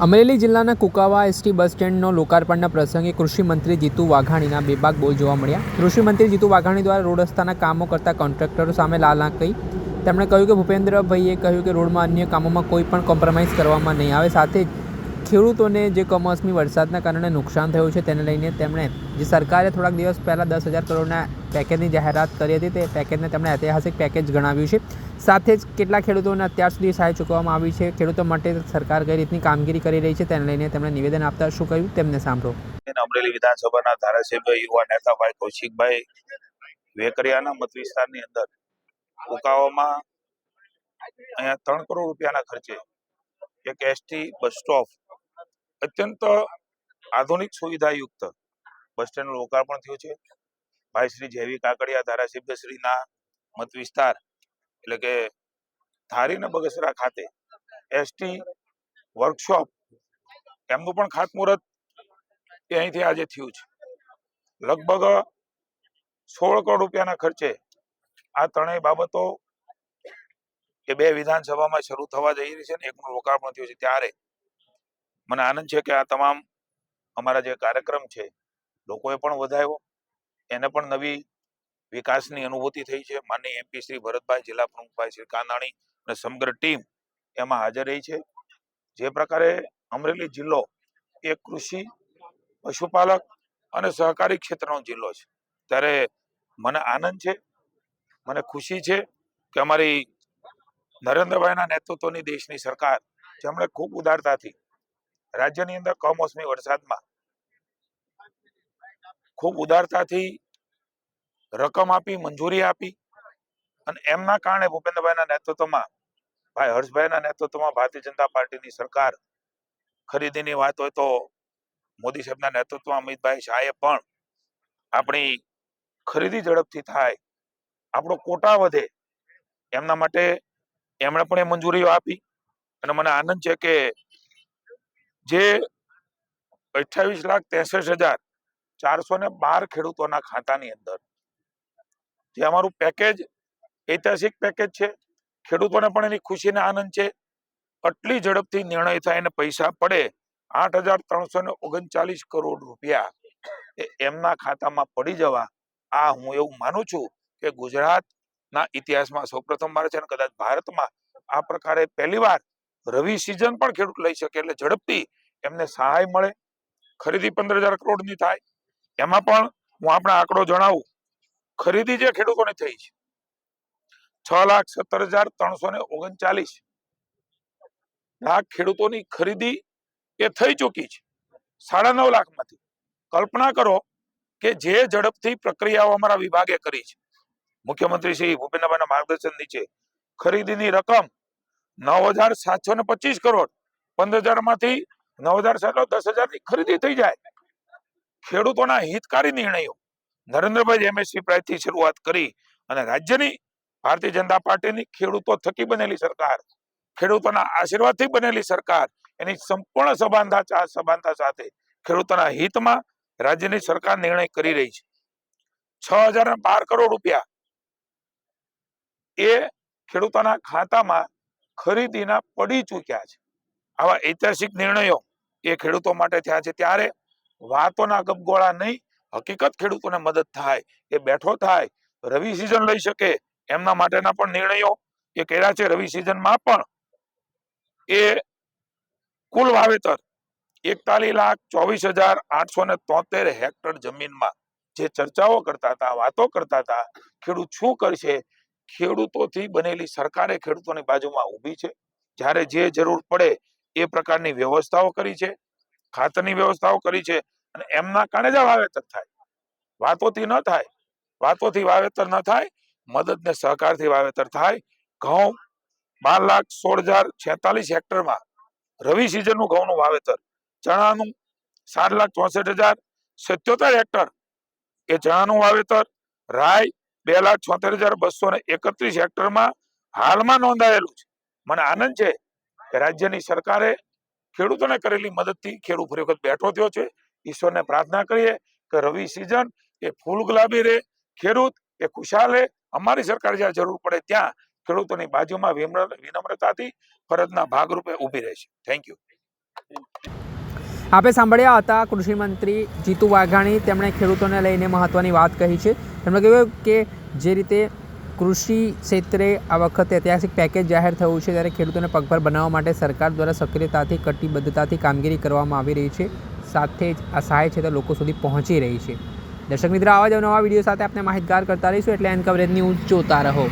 અમરેલી જિલ્લાના Kukawa ST bus સ્ટેન્ડનો લોકાર્પણના પ્રસંગે કૃષિ મંત્રી જીતુ વાઘાણીના બેબાક બોલ જોવા મળ્યા। કૃષિ મંત્રી જીતુ વાઘાણી દ્વારા રોડ રસ્તાના કામો કરતા કોન્ટ્રાક્ટરો સામે લાલ આંખ કરી તેમણે કહ્યું કે ભૂપેન્દ્રભાઈએ કહ્યું કે રોડમાં અન્ય કામોમાં કોઈ પણ કોમ્પ્રોમાઇઝ કરવામાં નહીં આવે। સાથે જ ખેડૂતોને જે કમોસમી વરસાદના કારણે નુકસાન થયું છે તેને લઈને તેમણે જે સરકારે થોડાક દિવસ પહેલાં 10,000 કરોડના પેકેજની જાહેરાત કરી હતી તે પેકેજને તેમણે ઐતિહાસિક પેકેજ ગણાવ્યું છે। સાથે જ કેટલા ખેડૂતોને અત્યાર સુધી સહાય ચૂકવવામાં આવી છે, ખેડૂતો માટે સરકાર કઈ રીતની કામગીરી કરી રહી છે તેને લઈને તેમણે નિવેદન આપતા શું કહ્યું તેમને સાંભળો। અમરેલી વિધાનસભાના ધારાસભ્ય યુવા નેતા ભાઈ કૌશિકભાઈ વેકરિયાના મત વિસ્તારની અંદર કુકાવામાં અહીંયા 3 કરોડ રૂપિયાના ખર્ચે એક એસટી બસ સ્ટોપ અત્યંત આધુનિક સુવિધાયુક્ત બસ સ્ટેન્ડનું લોકાર્પણ થયું છે। ભાઈ શ્રી જેવી કાકડિયા ધારાસભ્ય શ્રીના મત વિસ્તાર એટલે કે ધારી ને બગસરા ખાતે એસટી વર્કશોપ એમનું પણ ખાતમુહૂર્ત અહીંથી આજે થયું છે। લગભગ 16 કરોડ રૂપિયાના ખર્ચે આ ત્રણેય બાબતો એ 2 વિધાનસભામાં શરૂ થવા જઈ રહી છે ને એકનું લોકાર્પણ થયું છે। ત્યારે મને આનંદ છે કે આ તમામ અમારા જે કાર્યક્રમ છે લોકોએ પણ વધાવ્યો, એને પણ નવી વિકાસની અનુભૂતિ થઈ છે। માનનીય એમપી શ્રી ભરતભાઈ, જિલ્લા પ્રમુખભાઈ શ્રી કાનાણી અને સમગ્ર ટીમ એમાં હાજર રહી છે। જે પ્રકારે અમરેલી જિલ્લો એ કૃષિ, પશુપાલક અને સહકારી ક્ષેત્રનો જિલ્લો છે ત્યારે મને આનંદ છે, મને ખુશી છે કે અમારી નરેન્દ્રભાઈના નેતૃત્વની દેશની સરકાર જેમણે ખૂબ ઉદારતાથી રાજ્યની અંદર કમોસમી વરસાદમાં ખૂબ ઉદારતાથી રકમ આપી, મંજૂરી આપી અને એમના કારણે ભૂપેન્દ્રભાઈના નેતૃત્વમાં, ભાઈ હર્ષભાઈના નેતૃત્વમાં ભારતીય જનતા પાર્ટીની સરકાર, ખરીદીની વાત હોય તો મોદી સાહેબના નેતૃત્વમાં અમિતભાઈ શાહે પણ આપણી ખરીદી ઝડપથી થાય, આપણો કોટા વધે એમના માટે એમણે પણ એ મંજૂરીઓ આપી। અને મને આનંદ છે કે જે 28,63,412 ખેડૂતોના ખાતાની અંદર જે અમારું પેકેજ ઐતિહાસિક પેકેજ છે, ખેડૂતોને પણ એની ખુશીને આનંદ છે। આટલી ઝડપથી નિર્ણય થાય અને પૈસા પડે 8,339 કરોડ રૂપિયા એમના ખાતામાં પડી જવા, આ હું એવું માનું છું કે ગુજરાતના ઇતિહાસમાં સૌપ્રથમ વાર છે અને કદાચ ભારતમાં આ પ્રકારે પહેલીવાર રવિ સિઝન પણ ખેડૂત લઈ શકે એટલે ઝડપથી એમને સહાય મળે। ખરીદી 15,000 કરોડની થાય, એમાં પણ હું આપણા આંકડો જણાવું, ખરીદી જે ખેડૂતોને થઈ છે 6,17,339 લાખ ખેડૂતોની ખરીદી એ થઈ ચૂકી છે 9.5 લાખમાંથી। કલ્પના કરો કે જે ઝડપથી પ્રક્રિયાઓ અમારા વિભાગે કરી છે, મુખ્યમંત્રી શ્રી ભૂપેન્દ્રભાઈના માર્ગદર્શન નીચે ખરીદીની રકમ 9,725 કરોડ, 15,000 માંથી 9,000 10,000 ની ખરીદી થઈ જાય। ખેડૂતોના હિતકારી નિર્ણયો નરેન્દ્રભાઈ એમએસપી પ્રાઇસથી શરૂઆત કરી અને રાજ્યની ભારતીય જનતા પાર્ટીની ખેડૂતો થકી બનેલી સરકાર, ખેડૂતોના આશીર્વાદથી બનેલી સરકાર એની સંપૂર્ણ સભાનતા સાથે ખેડૂતોના હિતમાં રાજ્યની સરકાર નિર્ણય કરી રહી છે। 6,012 કરોડ રૂપિયા એ ખેડૂતોના ખાતામાં ખરીદીના પડી ચૂક્યા છે। આવા ઐતિહાસિક નિર્ણયો એ ખેડૂતો માટે થયા છે ત્યારે વાતોના ગપગોળા નહીં, હકીકત ખેડૂતોને મદદ થાય, એ બેઠો થાય, રવિ સિઝન લઈ શકે એમના માટેના પણ નિર્ણયો એ કર્યા છે। રવિ સિઝનમાં પણ એ કુલ વાવેતર 41,24,873 હેક્ટર જમીનમાં જે ચર્ચાઓ કરતા હતા, વાતો કરતા હતા, ખેડૂત શું કરશે, ખેડૂતોથી બનેલી સરકારે ખેડૂતોની બાજુમાં ઊભી છે। જ્યારે જે જરૂર પડે એ પ્રકારની વ્યવસ્થાઓ કરી છે, ખાતરની વ્યવસ્થાઓ કરી છે અને એમના કારણે જ વાવેતર થાય, વાતોથી ન થાય, વાતોથી વાવેતર ન થાય, મદદ ને સહકારથી વાવેતર થાય। ઘઉં 12,16,046 હેક્ટરમાં રવિ સિઝનનું ઘઉંનું વાવેતર, ચણાનું 7,64,077 હેક્ટર એ ચણાનું વાવેતર, રાઈ 2,76,231 હેક્ટરમાં હાલમાં નોંધાયેલું છે। મને આનંદ છે કે રાજ્યની સરકારે ખેડૂતોને કરેલી મદદથી ખેડૂત ફરી વખત બેઠો થયો છે। ઈશ્વરને પ્રાર્થના કરીએ કે રવિ સિઝન એ ફૂલ ગુલાબી રહે, ખેડૂત એ ખુશાલ રહે, અમારી સરકાર જ્યાં જરૂર પડે ત્યાં ખેડૂતોની બાજુમાં વિનમ્રતાથી ફરજના ભાગરૂપે ઊભી રહેશે। Thank you. આપણે સાંભળ્યા હતા કૃષિમંત્રી જીતુ વાઘાણી. તેમણે ખેડૂતોને લઈને મહત્ત્વની વાત કહી છે. તેમણે કહ્યું કે જે રીતે કૃષિ ક્ષેત્રે આ વખતે ઐતિહાસિક પેકેજ જાહેર થયું છે ત્યારે ખેડૂતોને પગભર બનાવવા માટે સરકાર દ્વારા સક્રિયતાથી કટિબદ્ધતાથી કામગીરી કરવામાં આવી રહી છે. સાથે જ આ સહાય છે તે લોકો સુધી પહોંચી રહી છે. દર્શક મિત્રો, આવા જ નવા વિડીયો સાથે આપણે માહિતગાર કરતા રહીશું, એટલે એન કવરેજ ન્યૂઝ જોતા રહો.